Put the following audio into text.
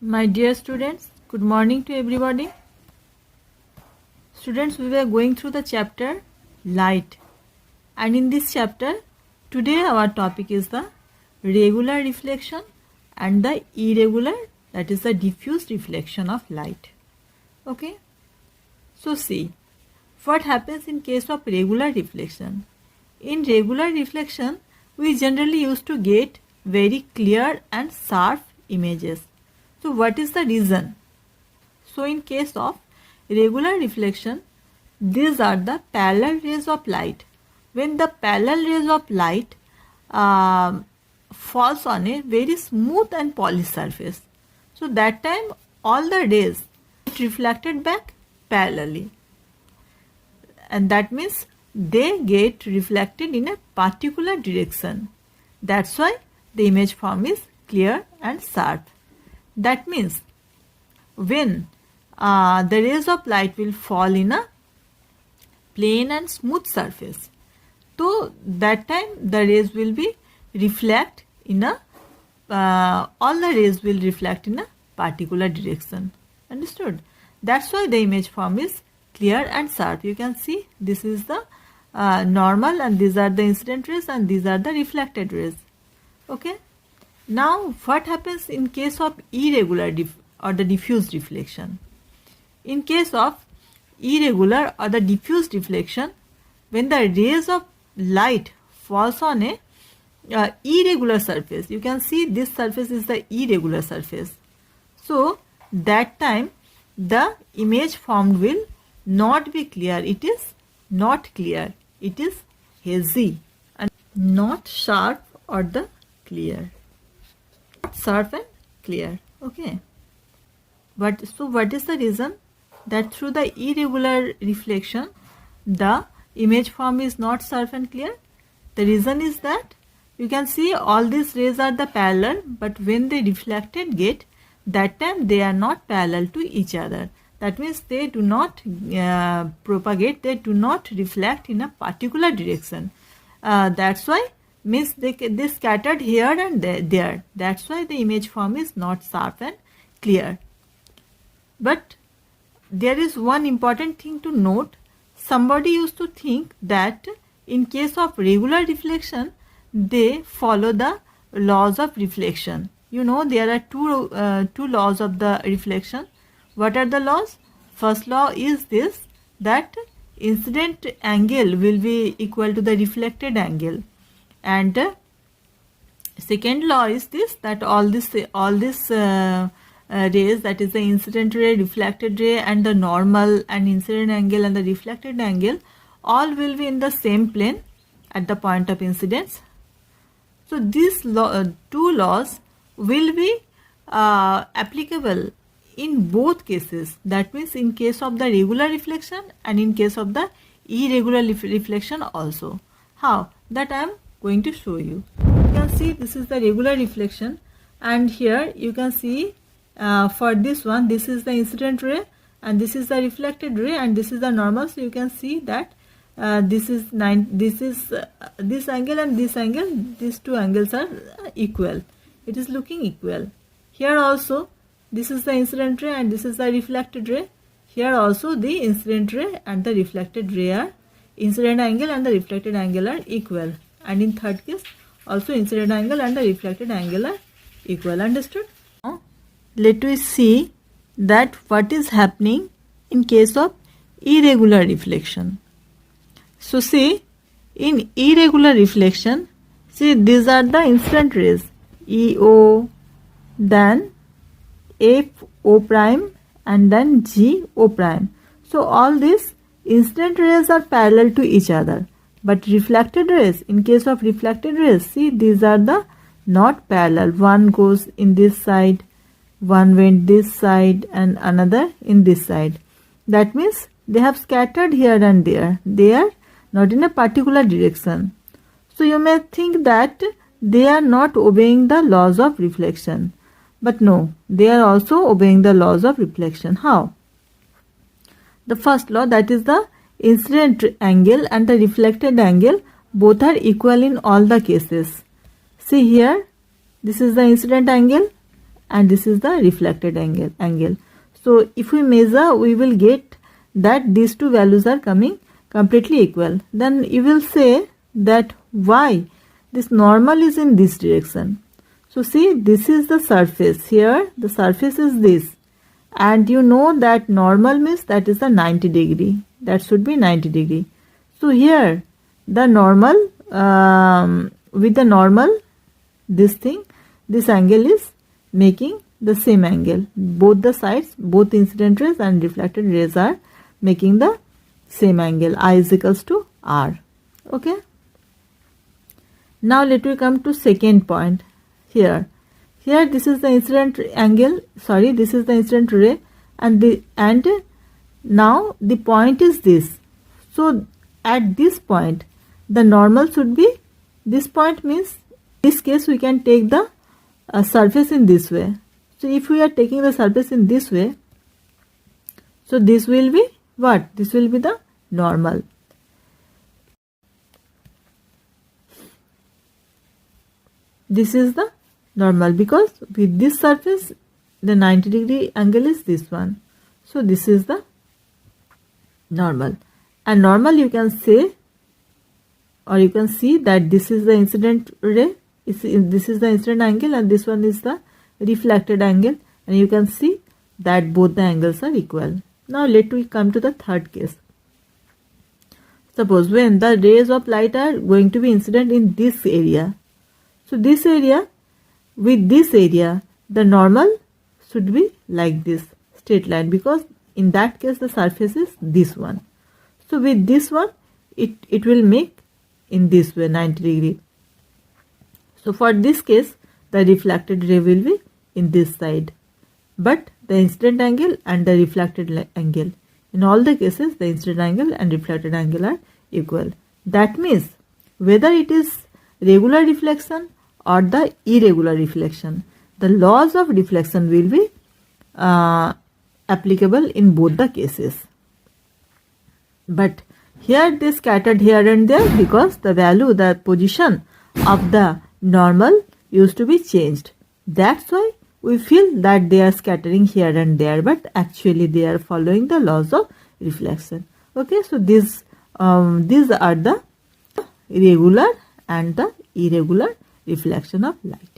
My dear students, good morning to everybody. Students, we were going through the chapter light, and in this chapter today our topic is the regular reflection and the irregular, that is the diffuse reflection of light. Okay, so see what happens in case of regular reflection. In regular reflection we generally used to get very clear and sharp images. So what is the reason? So in case of regular reflection, these are the parallel rays of light. When the parallel rays of light falls on a very smooth and polished surface, so that time all the rays get reflected back parallelly, and that means they get reflected in a particular direction. That's why the image form is clear and sharp. That means when the rays of light will fall in a plain and smooth surface, so that time the rays will be reflect in a all the rays will reflect in a particular direction. Understood? That's why the image form is clear and sharp. You can see this is the normal, and these are the incident rays, and these are the reflected rays. Okay. Now what happens in case of irregular or the diffuse reflection? In case of irregular or the diffuse reflection, when the rays of light falls on a irregular surface, you can see this surface is the irregular surface. So that time the image formed will not be clear. It is not clear. It is hazy and not sharp or the clear. Sharp and clear. Okay. But so what is the reason that through the irregular reflection the image form is not sharp and clear? The reason is that you can see all these rays are the parallel, but when they reflected get, that time they are not parallel to each other. That means they do not propagate, they do not reflect in a particular direction. That's why means they scattered here and there. That's why the image form is not sharp and clear. But there is one important thing to note. Somebody used to think that in case of regular reflection they follow the laws of reflection. You know, there are two laws of the reflection. What are the laws? First law is this, that incident angle will be equal to the reflected angle, and second law is this, that all this rays, that is the incident ray, reflected ray, and the normal and incident angle and the reflected angle, all will be in the same plane at the point of incidence. So these two laws will be applicable in both cases. That means in case of the regular reflection and in case of the irregular reflection also. How? That I am going to show you. You can see this is the regular reflection, and here you can see for this one, this is the incident ray and this is the reflected ray and this is the normal. So you can see that this is this angle and this angle, these two angles are equal. It is looking equal. Here also this is the incident ray and this is the reflected ray. Here also the incident ray and the reflected ray are, incident angle and the reflected angle are equal, and in third case also incident angle and the reflected angle are equal. Understood? Now let us see that what is happening in case of irregular reflection. So see, in irregular reflection, see these are the incident rays, EO, then FO prime, and then GO prime. So all these incident rays are parallel to each other, but reflected rays, in case of reflected rays, see these are the not parallel. One goes in this side, one went this side, and another in this side. That means they have scattered here and there. They are not in a particular direction. So you may think that they are not obeying the laws of reflection, but no, they are also obeying the laws of reflection. How? The first law, that is the incident angle and the reflected angle, both are equal in all the cases. See here, this is the incident angle and this is the reflected angle. So if we measure, we will get that these two values are coming completely equal. Then you will say that why this normal is in this direction. So see, this is the surface. Here the surface is this, and you know that normal means that is the 90 degree. That should be 90 degree. So here the normal, with the normal, this angle is making the same angle. Both the sides, both incident rays and reflected rays are making the same angle. I is equals to R. Okay. Now let me come to second point. Here this is the incident angle, sorry, this is the incident ray, and now the point is this. So at this point the normal should be this point, means in this case we can take the surface in this way. So if we are taking the surface in this way, so this will be what? This will be the normal. This is the normal, because with this surface the 90 degree angle is this one. So this is the normal, and normal you can say, or you can see that this is the incident ray, this is the incident angle, and this one is the reflected angle, and you can see that both the angles are equal. Now let me come to the third case. Suppose when the rays of light are going to be incident in this area. So this area, with this area, the normal should be like this straight line, because in that case the surface is this one. So with this one it will make in this way 90 degree. So for this case the reflected ray will be in this side, but the incident angle and the reflected angle, in all the cases the incident angle and reflected angle are equal. That means whether it is regular reflection or the irregular reflection, the laws of reflection will be applicable in both the cases. But here they scattered here and there because the value, the position of the normal used to be changed. That's why we feel that they are scattering here and there, but actually they are following the laws of reflection. Okay, so these are the regular and the irregular reflection of light.